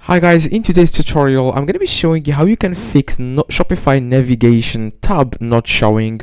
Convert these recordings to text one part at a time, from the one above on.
Hi guys, in today's tutorial I'm going to be showing you how you can fix Shopify navigation tab not showing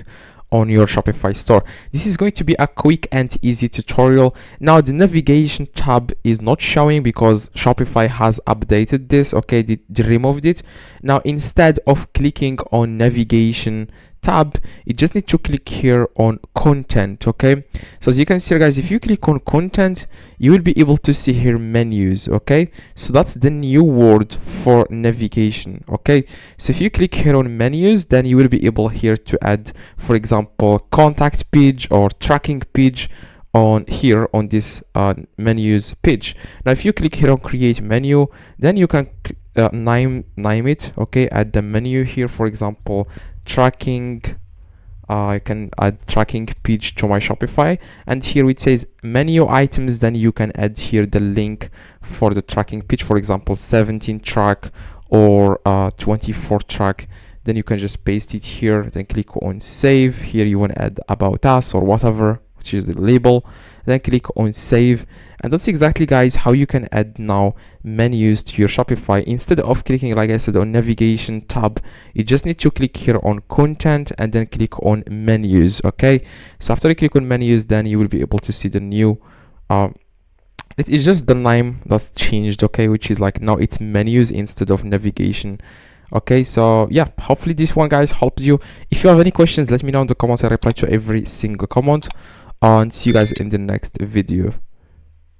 on your Shopify store. This is going to be a quick and easy tutorial. Now the navigation tab is not showing because Shopify has updated this, okay, they removed it. Now instead of clicking on navigation tab, you just need to click here on content. Okay, so as you can see here guys, if you click on content, you will be able to see here menus. Okay, so that's the new word for navigation. Okay, so if you click here on menus, then you will be able here to add, for example, contact page or tracking page on here on this menus page. Now if you click here on create menu, then you can name it. Okay, add the menu here, for example, tracking. I can add tracking page to my Shopify, and here it says menu items. Then you can add here the link for the tracking page, for example 17 track or 24 track. Then you can just paste it here, then click on save. Here you want to add about us or whatever, which is the label, then click on save. And that's exactly guys how you can add now menus to your Shopify. Instead of clicking, like I said, on navigation tab, you just need to click here on content and then click on menus. Okay, so after you click on menus, then you will be able to see the new it is just the name that's changed, okay, which is like now it's menus instead of navigation. Okay, so yeah, hopefully this one guys helped you. If you have any questions, let me know in the comments. I reply to every single comment, and see you guys in the next video.